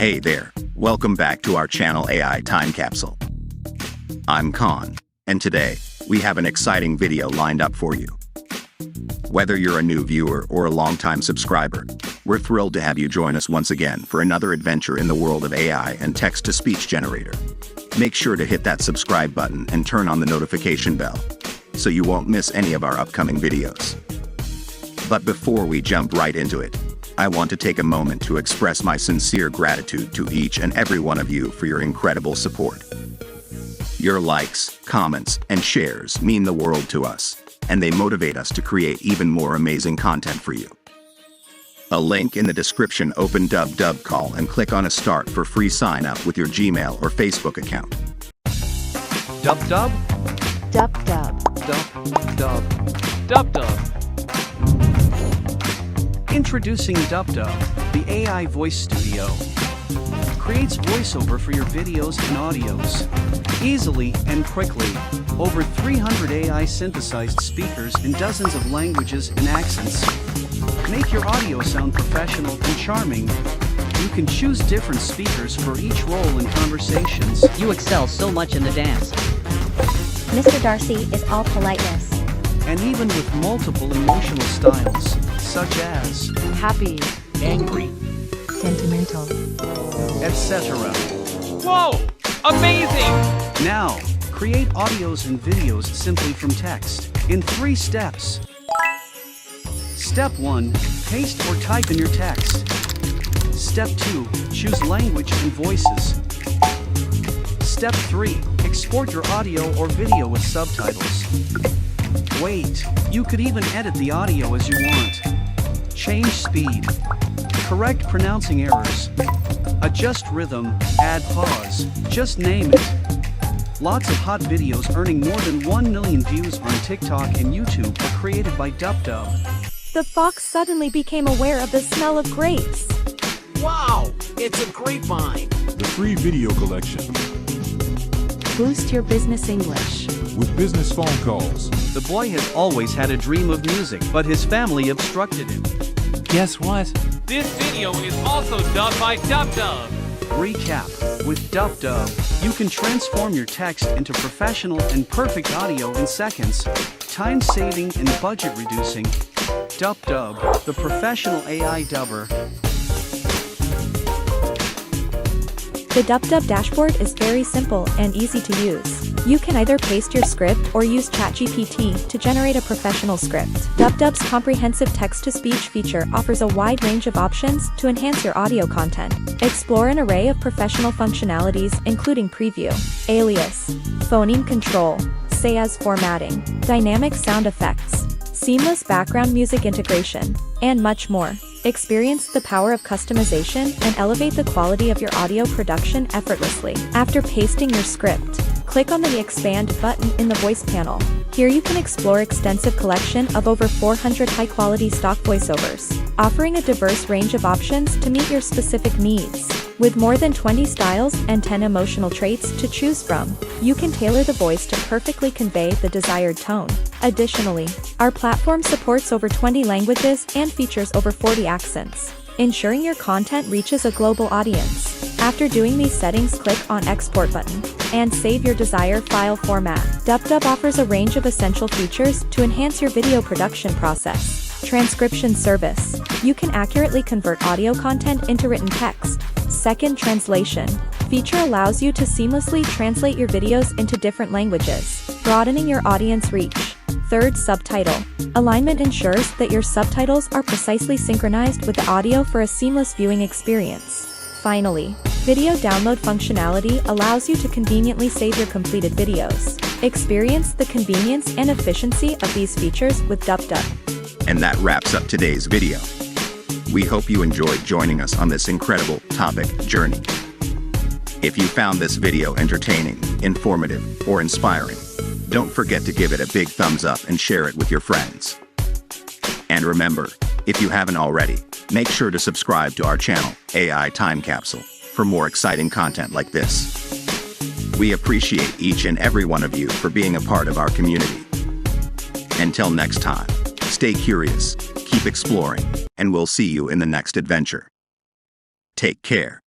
Hey there, welcome back to our channel AI Time Capsule. I'm Khan, and today, we have an exciting video lined up for you. Whether you're a new viewer or a longtime subscriber, we're thrilled to have you join us once again for another adventure in the world of AI and text-to-speech generator. Make sure to hit that subscribe button and turn on the notification bell, so you won't miss any of our upcoming videos. But before we jump right into it, I want to take a moment to express my sincere gratitude to each and every one of you for your incredible support. Your likes, comments, and shares mean the world to us, and they motivate us to create even more amazing content for you. A link in the description. Open Dupdub call and click on a start for free sign up with your Gmail or Facebook account. Dupdub? Dupdub. Dupdub. Dupdub. Introducing Dupdub, the AI voice studio. Creates voiceover for your videos and audios. Easily and quickly. Over 300 AI synthesized speakers in dozens of languages and accents. Make your audio sound professional and charming. You can choose different speakers for each role in conversations. You excel so much in the dance. Mr. Darcy is all politeness. And even with multiple emotional styles, such as Happy, angry, Sentimental. etc. Whoa! Amazing! Now, create audios and videos simply from text in 3 steps. Step 1. Paste or type in your text. Step 2. Choose language and voices. Step 3. Export your audio or video with subtitles. Wait, you could even edit the audio as you want. Change speed. Correct pronouncing errors. Adjust rhythm, add pause, just name it. Lots of hot videos earning more than 1 million views on TikTok and YouTube are created by Dupdub. The fox suddenly became aware of the smell of grapes. Wow! It's a grapevine! The free video collection Boost your business English. with business phone calls. The boy has always had a dream of music, but his family obstructed him. Guess what? This video is also dubbed by Dupdub! Recap. With Dupdub, you can transform your text into professional and perfect audio in seconds, time saving and budget reducing. Dupdub, the professional AI dubber. The Dupdub dashboard is very simple and easy to use. You can either paste your script or use ChatGPT to generate a professional script. Dupdub's comprehensive text-to-speech feature offers a wide range of options to enhance your audio content. Explore an array of professional functionalities including preview, alias, phoneme control, say-as formatting, dynamic sound effects, seamless background music integration, and much more. Experience the power of customization and elevate the quality of your audio production effortlessly. After pasting your script, click on the Expand button in the voice panel. Here you can explore extensive collection of over 400 high-quality stock voiceovers, offering a diverse range of options to meet your specific needs. With more than 20 styles and 10 emotional traits to choose from, you can tailor the voice to perfectly convey the desired tone. Additionally, our platform supports over 20 languages and features over 40 accents, ensuring your content reaches a global audience. After doing these settings, click on Export button and save your desired file format. Dupdub offers a range of essential features to enhance your video production process. Transcription service. You can accurately convert audio content into written text. Second translation. Feature allows you to seamlessly translate your videos into different languages, broadening your audience reach. Third, subtitle. Alignment ensures that your subtitles are precisely synchronized with the audio for a seamless viewing experience. Finally, video download functionality allows you to conveniently save your completed videos. Experience the convenience and efficiency of these features with Dupdub. And that wraps up today's video. We hope you enjoyed joining us on this incredible topic journey. If you found this video entertaining, informative, or inspiring, don't forget to give it a big thumbs up and share it with your friends. And remember, if you haven't already, make sure to subscribe to our channel, AI Time Capsule, for more exciting content like this. We appreciate each and every one of you for being a part of our community. Until next time, stay curious, keep exploring, and we'll see you in the next adventure. Take care.